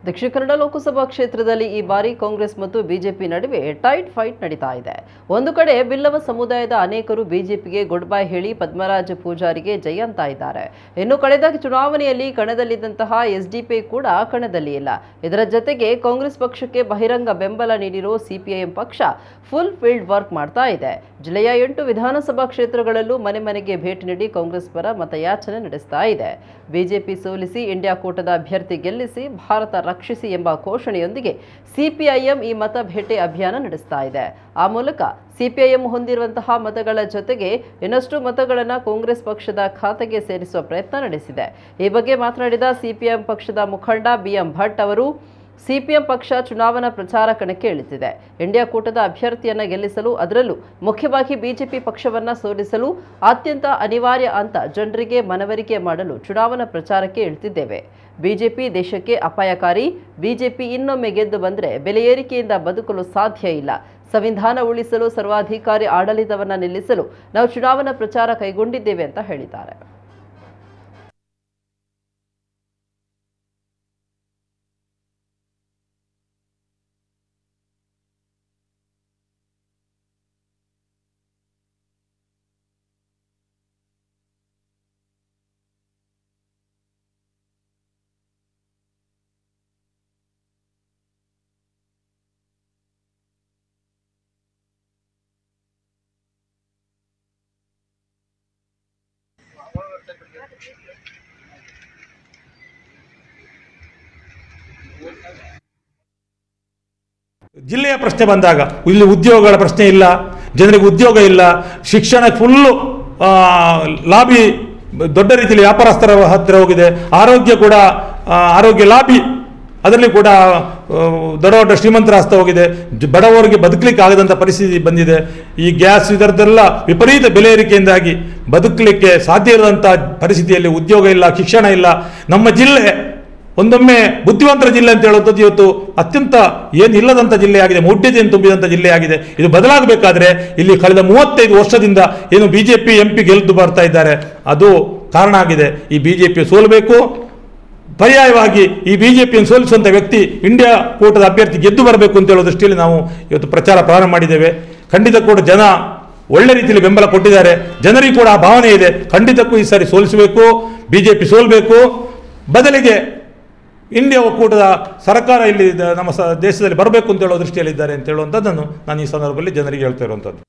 ದಕ್ಷಿಣ ಕನ್ನಡ ಲೋಕಸಭಾ ಕ್ಷೇತ್ರದಲ್ಲಿ ಈ ಬಾರಿ ಕಾಂಗ್ರೆಸ್ ಮತ್ತು ಬಿಜೆಪಿ ನಡುವೆ ಟೈಟ್ ಫೈಟ್ ನಡೀತಾ ಇದೆ. ಒಂದು ಕಡೆ ಬಿಲ್ಲವ ಸಮುದಾಯದ ಅನೇಕರು ಬಿಜೆಪಿಗೆ ಗುಡ್ ಬೈ ಹೇಳಿ ಪದ್ಮರಾಜ ಪೂಜಾರಿಗೆ ಜೈ ಅಂತ ಇದ್ದಾರೆ. ಇನ್ನು ಕಳೆದ ಚುನಾವಣೆಯಲ್ಲಿ ಕಣದಲ್ಲಿದ್ದಂತಹ ಎಸ್ಡಿಪಿ ಕೂಡ ಕಣದಲ್ಲಿ ಇಲ್ಲ. ಇದರ ಜೊತೆಗೆ ಕಾಂಗ್ರೆಸ್ ಪಕ್ಷಕ್ಕೆ ಬಹಿರಂಗ ಬೆಂಬಲ ನೀಡಿರೋ ಸಿಪಿಐಎಂ ಪಕ್ಷ ಫುಲ್ ಫೀಲ್ಡ್ ವರ್ಕ್ ಮಾಡ್ತಾ ಇದೆ. ಜಿಲ್ಲೆಯ 8 ವಿಧಾನಸಭಾ ಕ್ಷೇತ್ರಗಳಲ್ಲೂ ಮನೆ ಮನೆಗೆ ಭೇಟಿ ನೀಡಿ ಕಾಂಗ್ರೆಸ್ ಪರ ಮತಯಾಚನೆ ನಡೆಸ್ತಾ ಇದೆ. ಬಿಜೆಪಿ ಸೋಲಿಸಿ ಇಂಡಿಯಾ ಕೂಟದ ಅಭ್ಯರ್ಥಿ ಗೆಲ್ಲಿಸಿ ಭಾರತ ರಕ್ಷಿಸಿ ಎಂಬ ಘೋಷಣೆಯೊಂದಿಗೆ ಸಿಪಿಐಎಂ ಈ ಮತ ಭೇಟಿ ಅಭಿಯಾನ ನಡೆಸ್ತಾ ಇದೆ. ಆ ಮೂಲಕ ಸಿಪಿಐಎಂ ಹೊಂದಿರುವಂತಹ ಮತಗಳ ಜೊತೆಗೆ ಇನ್ನಷ್ಟು ಮತಗಳನ್ನು ಕಾಂಗ್ರೆಸ್ ಪಕ್ಷದ ಖಾತೆಗೆ ಸೇರಿಸುವ ಪ್ರಯತ್ನ ನಡೆಸಿದೆ. ಈ ಬಗ್ಗೆ ಮಾತನಾಡಿದ ಸಿಪಿಎಂ ಪಕ್ಷದ ಮುಖಂಡ ಬಿಎಂ ಭಟ್ ಅವರು, ಸಿಪಿಎಂ ಪಕ್ಷ ಚುನಾವಣಾ ಪ್ರಚಾರ ಕಣಕ್ಕೆ ಇಳಿದಿದೆ. ಇಂಡಿಯಾ ಕೂಟದ ಅಭ್ಯರ್ಥಿಯನ್ನ ಗೆಲ್ಲಿಸಲು, ಅದರಲ್ಲೂ ಮುಖ್ಯವಾಗಿ ಬಿಜೆಪಿ ಪಕ್ಷವನ್ನ ಸೋಲಿಸಲು ಅತ್ಯಂತ ಅನಿವಾರ್ಯ ಅಂತ ಜನರಿಗೆ ಮನವರಿಕೆ ಮಾಡಲು ಚುನಾವಣಾ ಪ್ರಚಾರಕ್ಕೆ ಇಳಿದಿದ್ದೇವೆ. ಬಿಜೆಪಿ ದೇಶಕ್ಕೆ ಅಪಾಯಕಾರಿ. ಬಿಜೆಪಿ ಇನ್ನೊಮ್ಮೆ ಗೆದ್ದು ಬಂದರೆ ಬೆಲೆ ಏರಿಕೆಯಿಂದ ಬದುಕಲು ಸಾಧ್ಯ ಇಲ್ಲ. ಸಂವಿಧಾನ ಉಳಿಸಲು, ಸರ್ವಾಧಿಕಾರಿ ಆಡಳಿತವನ್ನ ನಿಲ್ಲಿಸಲು ನಾವು ಚುನಾವಣಾ ಪ್ರಚಾರ ಕೈಗೊಂಡಿದ್ದೇವೆ ಅಂತ ಹೇಳಿದ್ದಾರೆ. ಜಿಲ್ಲೆಯ ಪ್ರಶ್ನೆ ಬಂದಾಗ ಇಲ್ಲಿ ಉದ್ಯೋಗಗಳ ಪ್ರಶ್ನೆ ಇಲ್ಲ, ಜನರಿಗೆ ಉದ್ಯೋಗ ಇಲ್ಲ, ಶಿಕ್ಷಣ ಫುಲ್ಲು ಲಾಬಿ ದೊಡ್ಡ ರೀತಿಯಲ್ಲಿ ವ್ಯಾಪಾರಸ್ಥರ ಹತ್ತಿರ ಹೋಗಿದೆ. ಆರೋಗ್ಯ ಕೂಡ ಆರೋಗ್ಯ ಲಾಬಿ, ಅದರಲ್ಲಿ ಕೂಡ ದೊಡ್ಡ ದೊಡ್ಡ ಶ್ರೀಮಂತರ ಹಸ್ತ ಹೋಗಿದೆ. ಬಡವರಿಗೆ ಬದುಕಲಿಕ್ಕೆ ಆಗದಂಥ ಪರಿಸ್ಥಿತಿ ಬಂದಿದೆ. ಈ ಗ್ಯಾಸ್ ಇದರದ್ದೆಲ್ಲ ವಿಪರೀತ ಬೆಲೆ ಏರಿಕೆಯಿಂದಾಗಿ ಬದುಕಲಿಕ್ಕೆ ಸಾಧ್ಯ ಇಲ್ಲದಂಥ ಪರಿಸ್ಥಿತಿಯಲ್ಲಿ ಉದ್ಯೋಗ ಇಲ್ಲ, ಶಿಕ್ಷಣ ಇಲ್ಲ. ನಮ್ಮ ಜಿಲ್ಲೆ ಒಂದೊಮ್ಮೆ ಬುದ್ಧಿವಂತರ ಜಿಲ್ಲೆ ಅಂತ ಹೇಳುವಂಥದ್ದು ಇವತ್ತು ಅತ್ಯಂತ ಏನಿಲ್ಲದಂಥ ಜಿಲ್ಲೆಯಾಗಿದೆ, ಮೌಢ್ಯತೆಯನ್ನು ತುಂಬಿದಂಥ ಜಿಲ್ಲೆಯಾಗಿದೆ. ಇದು ಬದಲಾಗಬೇಕಾದ್ರೆ ಇಲ್ಲಿ ಕಳೆದ 35 ವರ್ಷದಿಂದ ಏನು ಬಿಜೆಪಿ ಎಂಪಿ ಗೆದ್ದು ಬರ್ತಾ ಇದ್ದಾರೆ, ಅದು ಕಾರಣ ಆಗಿದೆ. ಈ ಬಿಜೆಪಿ ಸೋಲಬೇಕು. ಪರ್ಯಾಯವಾಗಿ ಈ ಬಿಜೆಪಿಯನ್ನು ಸೋಲಿಸುವಂಥ ವ್ಯಕ್ತಿ ಇಂಡಿಯಾ ಕೂಟದ ಅಭ್ಯರ್ಥಿ ಗೆದ್ದು ಬರಬೇಕು ಅಂತ ಹೇಳೋ ದೃಷ್ಟಿಯಲ್ಲಿ ನಾವು ಇವತ್ತು ಪ್ರಚಾರ ಪ್ರಾರಂಭ ಮಾಡಿದ್ದೇವೆ. ಖಂಡಿತ ಕೂಡ ಜನ ಒಳ್ಳೆ ರೀತಿಯಲ್ಲಿ ಬೆಂಬಲ ಕೊಟ್ಟಿದ್ದಾರೆ. ಜನರಿಗೆ ಕೂಡ ಆ ಭಾವನೆ ಇದೆ, ಖಂಡಿತಕ್ಕೂ ಈ ಸಾರಿ ಸೋಲಿಸಬೇಕು, ಬಿಜೆಪಿ ಸೋಲ್ಬೇಕು, ಬದಲಿಗೆ ಇಂಡಿಯಾ ಒಕ್ಕೂಟದ ಸರ್ಕಾರ ಇಲ್ಲಿ ನಮ್ಮ ದೇಶದಲ್ಲಿ ಬರಬೇಕು ಅಂತ ಹೇಳೋ ದೃಷ್ಟಿಯಲ್ಲಿದ್ದಾರೆ ಅಂತ ಹೇಳುವಂಥದ್ದನ್ನು ನಾನು ಈ ಸಂದರ್ಭದಲ್ಲಿ ಜನರಿಗೆ ಹೇಳ್ತಾ ಇರುವಂಥದ್ದು.